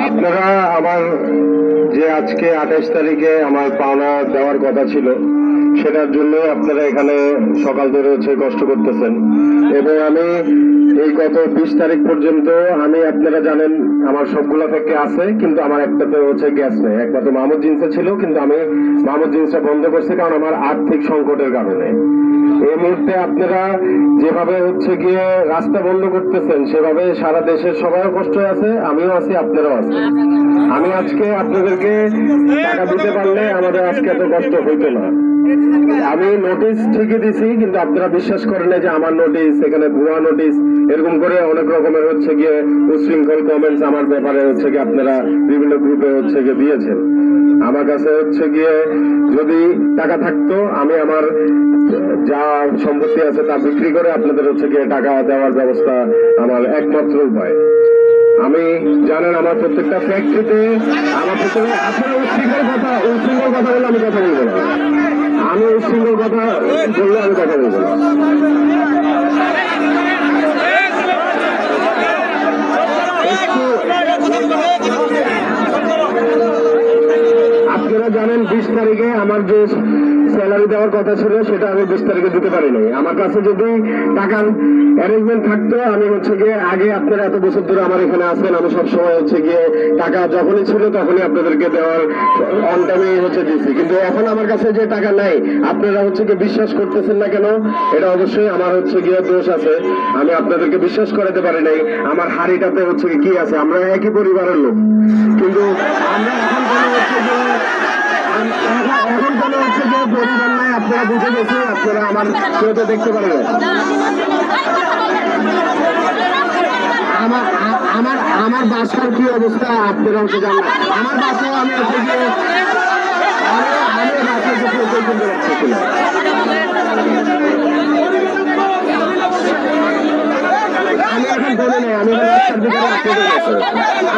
আপনারা আমার যে আজকে 28 তারিখে আমার পাওনা দেওয়ার কথা ছিল সেটার জন্য আপনারা এখানে সকাল ধরে কষ্ট করতেছেন এবং আমি এই গত 20 তারিখ পর্যন্ত আমি আপনারা জানেন আমার সবগুলা থেকে আছে কিন্তু আমার একটাতে গ্যাস নেই। একমাত্র মাহমুদ জিন্সে ছিল কিন্তু আমি মাহমুদ জিন্সটা বন্ধ করছি কারণ আমার আর্থিক সংকটের কারণে। এই মুহূর্তে আপনারা যেভাবে গিয়ে রাস্তা বন্ধ করতেছেন সেভাবে সারা দেশের সবাইও কষ্ট আছে, আমিও আছি, আপনারাও আছেন। আমি আজকে আপনাদেরকে টাকা দিতে পারলে আমাদের আজকে এত কষ্ট হইতো না। আমি নোটিশ ঠিকই দিছি কিন্তু আপনারা বিশ্বাস করেন না যে আমার নোটিশ এখানে ভুয়া নোটিশ এরকম করে অনেক রকমের গিয়ে উশৃঙ্খল কমেন্টস আমার ব্যাপারে গিয়ে আপনারা বিভিন্ন গ্রুপে গিয়ে দিয়েছেন। আমার কাছে গিয়ে যদি টাকা থাকতো আমি আমার যা সম্পত্তি আছে তা বিক্রি করে আপনাদের গিয়ে টাকা দেওয়ার ব্যবস্থা আমার একমাত্র উপায়। আমি জানেন আমার প্রত্যেকটা ফ্যাক্টরিতে আমার প্রত্যেকটা আপনারা উশৃঙ্খল কথা বললে আমি কথা বলবো না, আমি উশৃঙ্খল কথা বললে আমি কথা বলবো না। আপনারা জানেন 20 তারিখে আমার যে স্যালারি দেওয়ার কথা ছিল সেটা আমি 20 তারিখে দিতে পারি নাই। আমার কাছে যদি টাকার অ্যারেঞ্জমেন্ট থাকতো আমি গিয়ে আগে আপনারা এত বছর ধরে আমার এখানে আছেন, আমি সবসময় গিয়ে টাকা যখনই ছিল তখনই আপনাদেরকে দেওয়ার অন টাইমে দিচ্ছি। কিন্তু এখন আমার কাছে যে টাকা নাই আপনারা গিয়ে বিশ্বাস করতেছেন না কেন? এটা অবশ্যই আমার গিয়ে দোষ আছে, আমি আপনাদেরকে বিশ্বাস করাতে পারি নাই। আমার হাড়িটাতে কি আছে, আমরা একই পরিবারের লোক কিন্তু আমরা এখন কোনো যে পরিবার নাই, আপনারা বুঝে গেছে, আপনারা আমার শোতে দেখতে পারেন। আমার বাসার কি অবস্থা আপনারা জানেন। আমার বাসায় আমি আমি এখন বলে নেই, আমি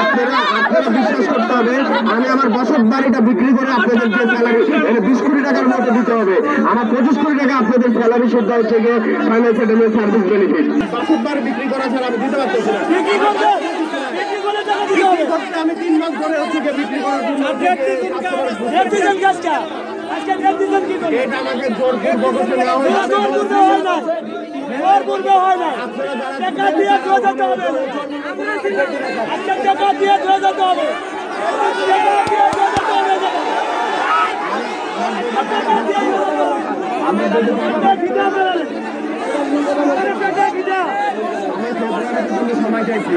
আপনারা বিশ্বাস করতে হবে। আমি আমার বসত বাড়িটা বিক্রি করে আপনাদের যে স্যালারি 20 কোটি টাকার মতো দিতে হবে, আমার 25 কোটি টাকা আপনাদের স্যালারি শুদ্ধ গিয়ে ফাইন্যান্স একাডেমি সার্ভিস বেনিফিট। বসত বাড়ি বিক্রি করা ছাড়া আমি দিতে পারতেছি না। আমি 3 মাস ধরে বিক্রি করার জন্য আমাকে জোর করে নেওয়া হয়েছে। সময় চাইছি